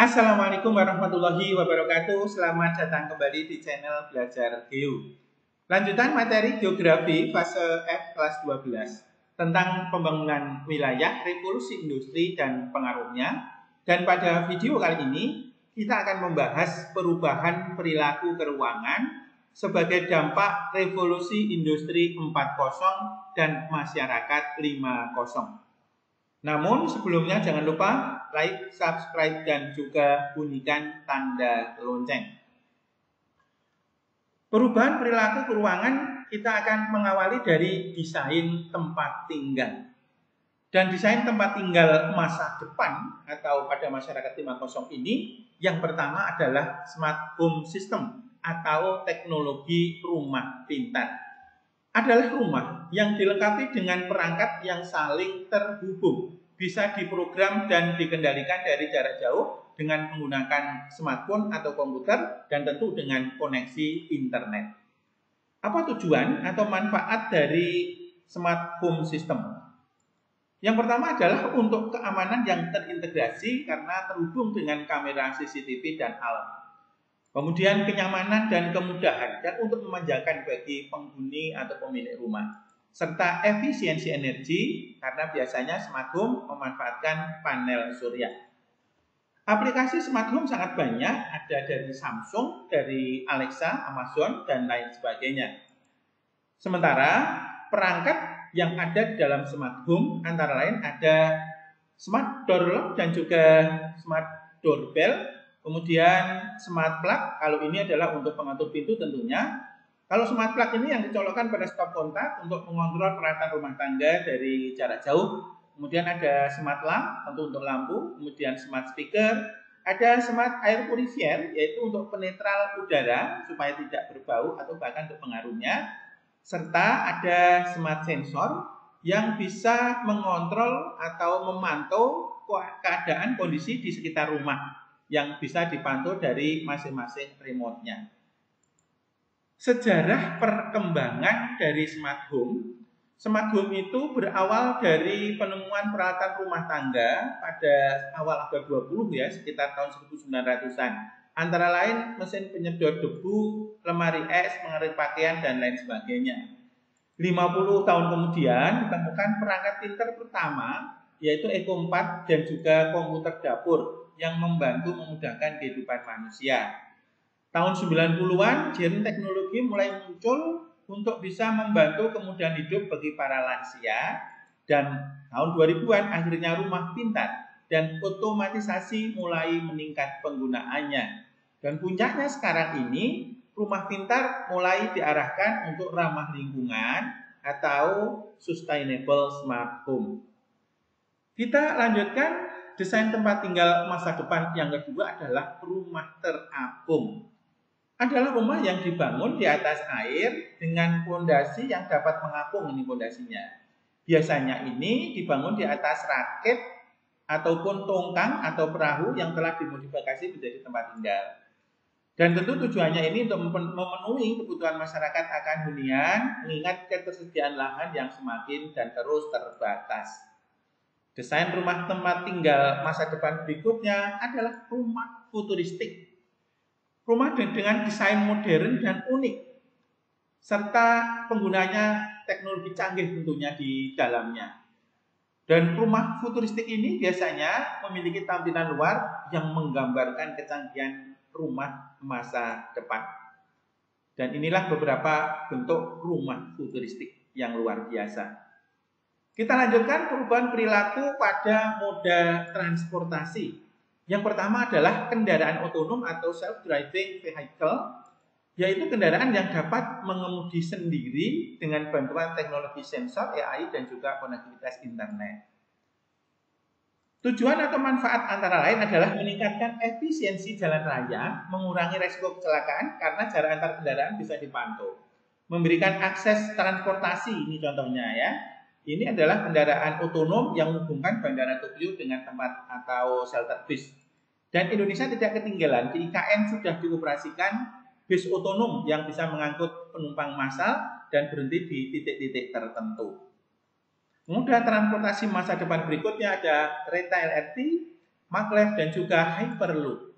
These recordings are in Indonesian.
Assalamualaikum warahmatullahi wabarakatuh. Selamat datang kembali di channel Belajar Geo. Lanjutan materi geografi fase F kelas 12 tentang pembangunan wilayah, revolusi industri dan pengaruhnya. Dan pada video kali ini kita akan membahas perubahan perilaku keuangan sebagai dampak revolusi industri 4.0 dan masyarakat 5.0. Namun sebelumnya jangan lupa like, subscribe, dan juga bunyikan tanda lonceng. Perubahan perilaku keuangan kita akan mengawali dari desain tempat tinggal. Dan desain tempat tinggal masa depan atau pada masyarakat 5.0 ini yang pertama adalah smart home system atau teknologi rumah pintar. Adalah rumah yang dilengkapi dengan perangkat yang saling terhubung, bisa diprogram dan dikendalikan dari jarak jauh dengan menggunakan smartphone atau komputer dan tentu dengan koneksi internet. Apa tujuan atau manfaat dari smart home system? Yang pertama adalah untuk keamanan yang terintegrasi karena terhubung dengan kamera CCTV dan alarm. Kemudian kenyamanan dan kemudahan dan untuk memanjakan bagi penghuni atau pemilik rumah. Serta efisiensi energi karena biasanya smart home memanfaatkan panel surya. Aplikasi smart home sangat banyak, ada dari Samsung, dari Alexa, Amazon, dan lain sebagainya. Sementara perangkat yang ada di dalam smart home antara lain ada smart door lock dan juga smart doorbell. Kemudian smart plug, kalau ini adalah untuk pengatur pintu tentunya. Kalau smart plug ini yang dicolokkan pada stop kontak untuk mengontrol peralatan rumah tangga dari jarak jauh. Kemudian ada smart lamp, tentu untuk lampu. Kemudian smart speaker. Ada smart air purifier, yaitu untuk penetral udara supaya tidak berbau atau bahkan untuk pengaruhnya. Serta ada smart sensor yang bisa mengontrol atau memantau keadaan kondisi di sekitar rumah yang bisa dipantau dari masing-masing remote-nya. Sejarah perkembangan dari smart home. Smart home itu berawal dari penemuan peralatan rumah tangga pada awal abad 20 ya, sekitar tahun 1900-an. Antara lain mesin penyedot debu, lemari es, pengerik pakaian, dan lain sebagainya. 50 tahun kemudian ditemukan perangkat pintar pertama, yaitu Eco 4 dan juga komputer dapur yang membantu memudahkan kehidupan manusia. Tahun 90-an, gen teknologi mulai muncul untuk bisa membantu kemudahan hidup bagi para lansia. Dan tahun 2000-an akhirnya rumah pintar dan otomatisasi mulai meningkat penggunaannya. Dan puncaknya sekarang ini, rumah pintar mulai diarahkan untuk ramah lingkungan atau sustainable smart home. Kita lanjutkan. Desain tempat tinggal masa depan yang kedua adalah rumah terapung. Adalah rumah yang dibangun di atas air dengan fondasi yang dapat mengapung ini fondasinya. Biasanya ini dibangun di atas rakit ataupun tongkang atau perahu yang telah dimodifikasi menjadi tempat tinggal. Dan tentu tujuannya ini untuk memenuhi kebutuhan masyarakat akan hunian, mengingat ketersediaan lahan yang semakin dan terus terbatas. Desain rumah tempat tinggal masa depan berikutnya adalah rumah futuristik. Rumah dengan desain modern dan unik, serta penggunanya teknologi canggih tentunya di dalamnya. Dan rumah futuristik ini biasanya memiliki tampilan luar yang menggambarkan kecanggihan rumah masa depan. Dan inilah beberapa bentuk rumah futuristik yang luar biasa. Kita lanjutkan perubahan perilaku pada moda transportasi. Yang pertama adalah kendaraan otonom atau self-driving vehicle, yaitu kendaraan yang dapat mengemudi sendiri dengan bantuan teknologi sensor, AI, dan juga konektivitas internet. Tujuan atau manfaat antara lain adalah meningkatkan efisiensi jalan raya, mengurangi resiko kecelakaan karena jarak antar kendaraan bisa dipantau. Memberikan akses transportasi, ini contohnya ya. Ini adalah kendaraan otonom yang menghubungkan Bandara Tokyo dengan tempat atau shelter bus. Dan Indonesia tidak ketinggalan, di IKN sudah dioperasikan bus otonom yang bisa mengangkut penumpang massal dan berhenti di titik-titik tertentu. Moda transportasi masa depan berikutnya ada kereta LRT maglev, dan juga hyperloop.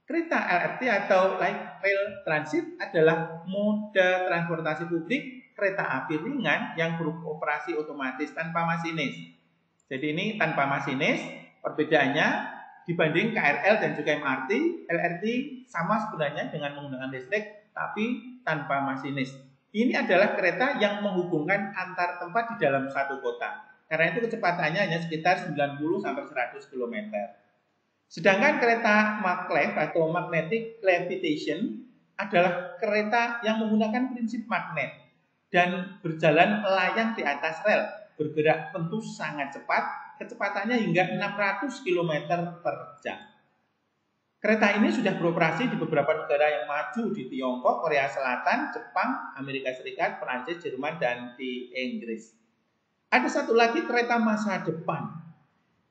Kereta LRT atau Light Rail Transit adalah moda transportasi publik kereta api ringan yang beroperasi otomatis tanpa masinis. Jadi ini tanpa masinis, perbedaannya dibanding KRL dan juga MRT, LRT sama sebenarnya dengan menggunakan listrik tapi tanpa masinis. Ini adalah kereta yang menghubungkan antar tempat di dalam satu kota. Karena itu kecepatannya hanya sekitar 90-100 km. Sedangkan kereta maglev atau magnetic levitation adalah kereta yang menggunakan prinsip magnet dan berjalan melayang di atas rel, bergerak tentu sangat cepat, kecepatannya hingga 600 km per jam. Kereta ini sudah beroperasi di beberapa negara yang maju di Tiongkok, Korea Selatan, Jepang, Amerika Serikat, Prancis, Jerman, dan di Inggris. Ada satu lagi kereta masa depan,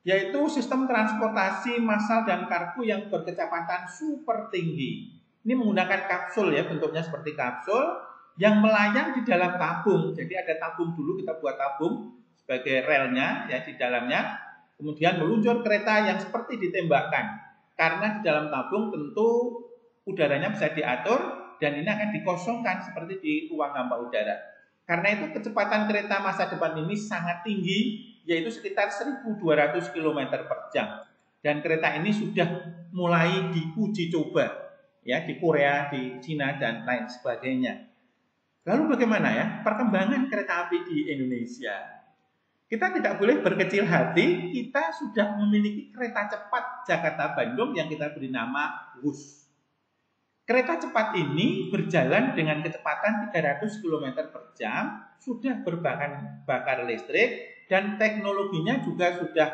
yaitu sistem transportasi massal dan kargo yang berkecepatan super tinggi. Ini menggunakan kapsul ya, bentuknya seperti kapsul yang melayang di dalam tabung. Jadi ada tabung dulu, kita buat tabung sebagai relnya ya di dalamnya. Kemudian meluncur kereta yang seperti ditembakkan. Karena di dalam tabung tentu udaranya bisa diatur dan ini akan dikosongkan seperti di ruang hampa udara. Karena itu kecepatan kereta masa depan ini sangat tinggi, yaitu sekitar 1.200 km per jam. Dan kereta ini sudah mulai diuji coba ya di Korea, di Cina, dan lain sebagainya. Lalu bagaimana ya perkembangan kereta api di Indonesia? Kita tidak boleh berkecil hati, kita sudah memiliki kereta cepat Jakarta-Bandung yang kita beri nama WUS. Kereta cepat ini berjalan dengan kecepatan 300 km per jam, sudah berbahan bakar listrik, dan teknologinya juga sudah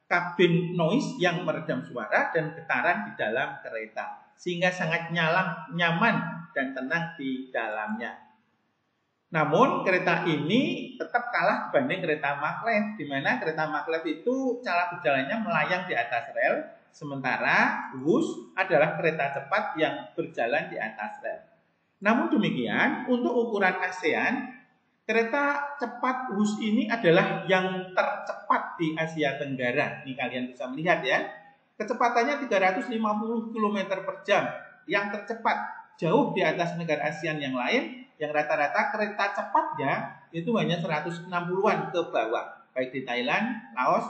kabin noise yang meredam suara dan getaran di dalam kereta. Sehingga sangat nyaman dan tenang di dalamnya. Namun kereta ini tetap kalah dibanding kereta maglev, di mana kereta maglev itu cara berjalannya melayang di atas rel, sementara WUS adalah kereta cepat yang berjalan di atas rel. Namun demikian, untuk ukuran ASEAN, kereta cepat WUS ini adalah yang tercepat di Asia Tenggara. Ini kalian bisa melihat ya, kecepatannya 350 km per jam, yang tercepat jauh di atas negara ASEAN yang lain. Yang rata-rata kereta cepatnya itu hanya 160-an ke bawah, baik di Thailand, Laos,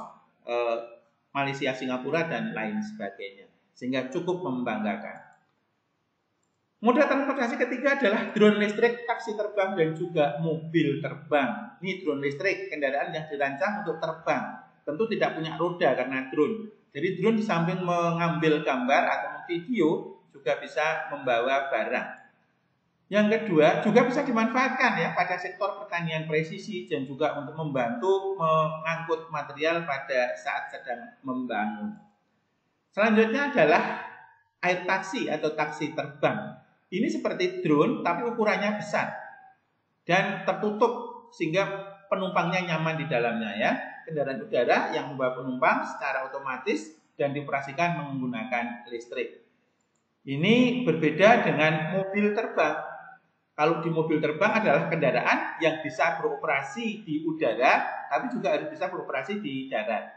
Malaysia, Singapura, dan lain sebagainya. Sehingga cukup membanggakan. Moda transportasi ketiga adalah drone listrik, taksi terbang, dan juga mobil terbang. Ini drone listrik, kendaraan yang dirancang untuk terbang. Tentu tidak punya roda karena drone. Jadi drone di samping mengambil gambar atau video juga bisa membawa barang. Yang kedua, juga bisa dimanfaatkan ya pada sektor pertanian presisi dan juga untuk membantu mengangkut material pada saat sedang membangun. Selanjutnya adalah air taksi atau taksi terbang. Ini seperti drone tapi ukurannya besar dan tertutup sehingga penumpangnya nyaman di dalamnya ya. Kendaraan udara yang membawa penumpang secara otomatis dan dioperasikan menggunakan listrik. Ini berbeda dengan mobil terbang. Kalau di mobil terbang adalah kendaraan yang bisa beroperasi di udara, tapi juga harus bisa beroperasi di darat.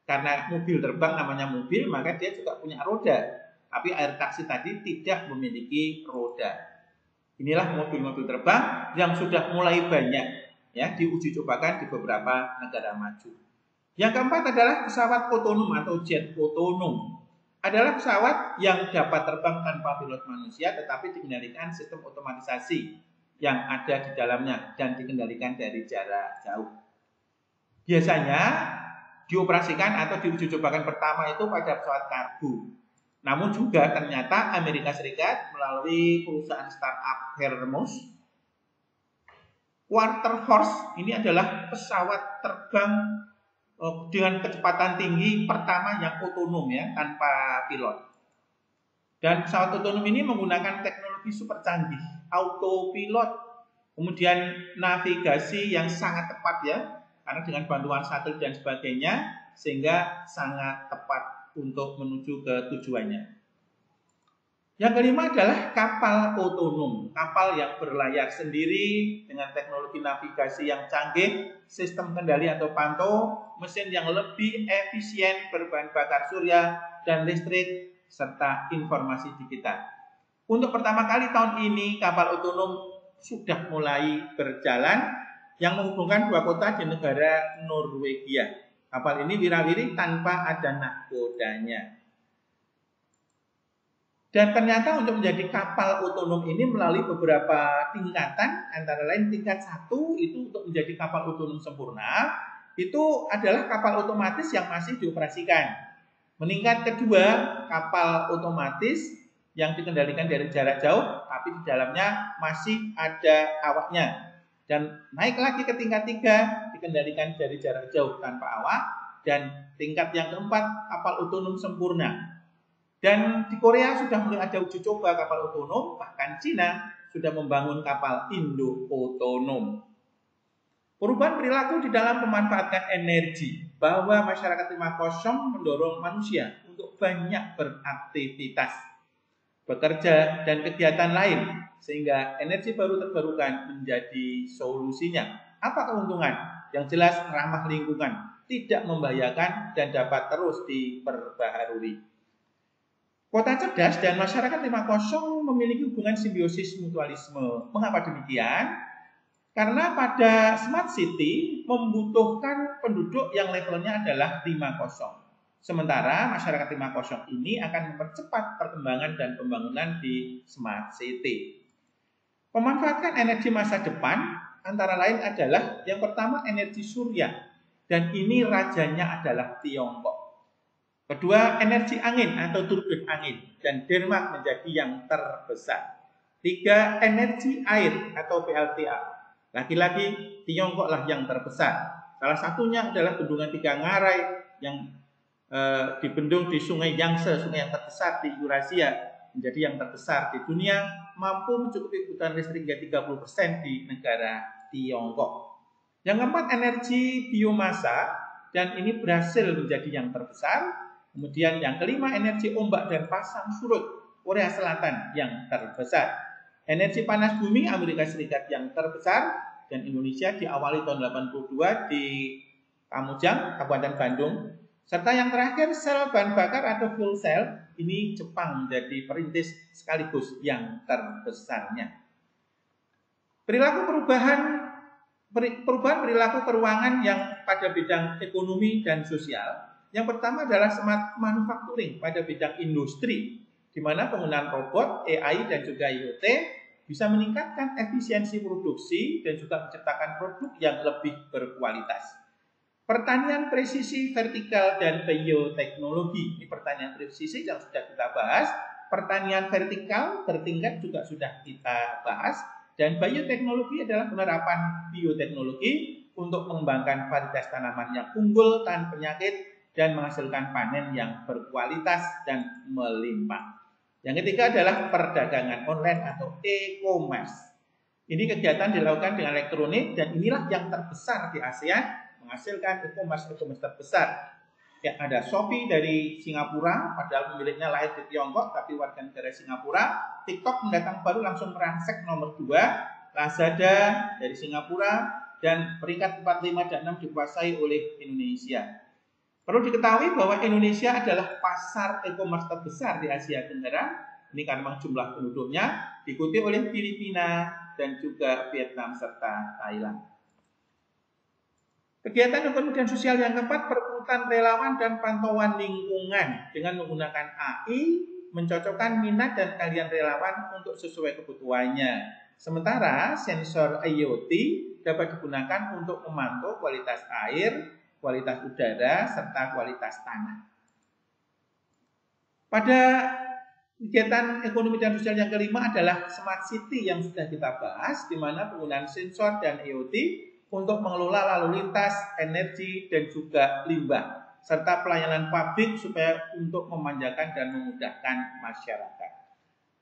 Karena mobil terbang namanya mobil, maka dia juga punya roda. Tapi air taksi tadi tidak memiliki roda. Inilah mobil-mobil terbang yang sudah mulai banyak ya diuji cobakan di beberapa negara maju. Yang keempat adalah pesawat otonom atau jet otonom. Adalah pesawat yang dapat terbang tanpa pilot manusia tetapi dikendalikan sistem otomatisasi yang ada di dalamnya dan dikendalikan dari jarak jauh. Biasanya dioperasikan atau diuji cobakan pertama itu pada pesawat kargo. Namun juga ternyata Amerika Serikat melalui perusahaan startup Hermes, Quarter Horse ini adalah pesawat terbang dengan kecepatan tinggi pertama yang otonom ya, tanpa pilot. Dan pesawat otonom ini menggunakan teknologi super canggih, autopilot, kemudian navigasi yang sangat tepat ya, karena dengan bantuan satelit dan sebagainya, sehingga sangat tepat untuk menuju ke tujuannya. Yang kelima adalah kapal otonom, kapal yang berlayar sendiri dengan teknologi navigasi yang canggih, sistem kendali atau pantau, mesin yang lebih efisien berbahan bakar surya dan listrik, serta informasi digital. Untuk pertama kali tahun ini kapal otonom sudah mulai berjalan yang menghubungkan dua kota di negara Norwegia. Kapal ini wirawiri tanpa ada nahkodanya. Dan ternyata untuk menjadi kapal otonom ini melalui beberapa tingkatan, antara lain tingkat 1 itu untuk menjadi kapal otonom sempurna, itu adalah kapal otomatis yang masih dioperasikan. Meningkat kedua, kapal otomatis yang dikendalikan dari jarak jauh, tapi di dalamnya masih ada awaknya. Dan naik lagi ke tingkat 3, dikendalikan dari jarak jauh tanpa awak. Dan tingkat yang keempat, kapal otonom sempurna. Dan di Korea sudah mulai ada uji coba kapal otonom, bahkan Cina sudah membangun kapal Indo-otonom. Perubahan perilaku di dalam memanfaatkan energi, bahwa masyarakat 5.0 mendorong manusia untuk banyak beraktivitas, bekerja, dan kegiatan lain, sehingga energi baru terbarukan menjadi solusinya. Apa keuntungan? Yang jelas ramah lingkungan, tidak membahayakan, dan dapat terus diperbaharui. Kota cerdas dan masyarakat 5.0 memiliki hubungan simbiosis mutualisme. Mengapa demikian? Karena pada smart city membutuhkan penduduk yang levelnya adalah 5.0. Sementara masyarakat 5.0 ini akan mempercepat perkembangan dan pembangunan di smart city. Memanfaatkan energi masa depan antara lain adalah yang pertama energi surya, dan ini rajanya adalah Tiongkok. Kedua, energi angin atau turbin angin, dan Denmark menjadi yang terbesar. 3, energi air atau PLTA. Lagi-lagi Tiongkoklah yang terbesar. Salah satunya adalah bendungan 3 Ngarai yang dibendung di Sungai Yangtze, sungai yang terbesar di Eurasia, menjadi yang terbesar di dunia, mampu mencukupi kebutuhan listrik hingga 30% di negara Tiongkok. Yang keempat, energi biomasa, dan ini berhasil menjadi yang terbesar. Kemudian yang kelima, energi ombak dan pasang surut, Korea Selatan yang terbesar. Energi panas bumi, Amerika Serikat yang terbesar, dan Indonesia diawali tahun 82 di Kamojang, Kabupaten Bandung. Serta yang terakhir, sel bahan bakar atau fuel cell, ini Jepang menjadi perintis sekaligus yang terbesarnya. Perubahan perilaku keuangan yang pada bidang ekonomi dan sosial. Yang pertama adalah smart manufacturing pada bidang industri, di mana penggunaan robot, AI, dan juga IoT bisa meningkatkan efisiensi produksi dan juga menciptakan produk yang lebih berkualitas. Pertanian presisi vertikal dan bioteknologi, ini pertanian presisi yang sudah kita bahas. Pertanian vertikal bertingkat juga sudah kita bahas. Dan bioteknologi adalah penerapan bioteknologi untuk mengembangkan varietas tanaman yang unggul, tahan penyakit, dan menghasilkan panen yang berkualitas dan melimpah. Yang ketiga adalah perdagangan online atau e-commerce. Ini kegiatan dilakukan dengan elektronik, dan inilah yang terbesar di ASEAN, menghasilkan e-commerce terbesar. Ya, ada Shopee dari Singapura, padahal pemiliknya lahir di Tiongkok, tapi warga negara Singapura. TikTok mendatang baru langsung merangsek nomor 2. Lazada dari Singapura, dan peringkat 4, 5, dan 6 dikuasai oleh Indonesia. Perlu diketahui bahwa Indonesia adalah pasar e-commerce terbesar di Asia Tenggara. Ini karena memang jumlah penduduknya, diikuti oleh Filipina dan juga Vietnam serta Thailand. Kegiatan ekonomi dan sosial yang keempat, perekrutan relawan dan pantauan lingkungan dengan menggunakan AI, mencocokkan minat dan keahlian relawan untuk sesuai kebutuhannya. Sementara sensor IoT dapat digunakan untuk memantau kualitas air, kualitas udara, serta kualitas tanah. Pada kegiatan ekonomi dan sosial yang kelima adalah smart city yang sudah kita bahas, di mana penggunaan sensor dan IoT untuk mengelola lalu lintas, energi, dan juga limbah, serta pelayanan publik supaya untuk memanjakan dan memudahkan masyarakat.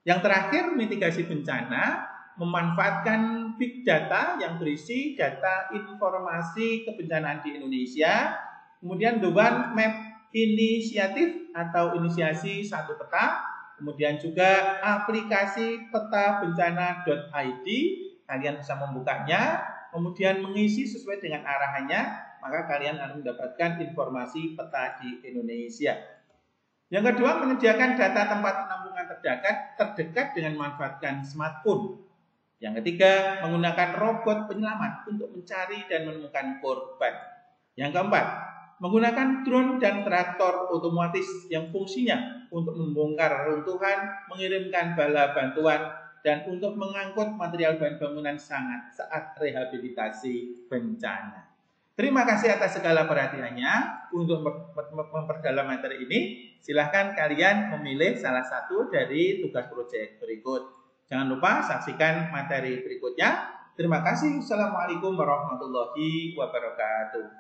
Yang terakhir, mitigasi bencana, memanfaatkan big data yang berisi data informasi kebencanaan di Indonesia. Kemudian The One Map Initiative atau inisiasi satu peta kemudian juga aplikasi petabencana.id, kalian bisa membukanya, kemudian mengisi sesuai dengan arahannya, maka kalian akan mendapatkan informasi peta di Indonesia. Yang kedua, menyediakan data tempat penampungan terdekat dengan memanfaatkan smartphone. Yang ketiga, menggunakan robot penyelamat untuk mencari dan menemukan korban. Yang keempat, menggunakan drone dan traktor otomatis yang fungsinya untuk membongkar reruntuhan, mengirimkan bala bantuan, dan untuk mengangkut material bahan bangunan saat rehabilitasi bencana. Terima kasih atas segala perhatiannya. Untuk memperdalam materi ini, silahkan kalian memilih salah satu dari tugas proyek berikut. Jangan lupa saksikan materi berikutnya. Terima kasih. Assalamualaikum warahmatullahi wabarakatuh.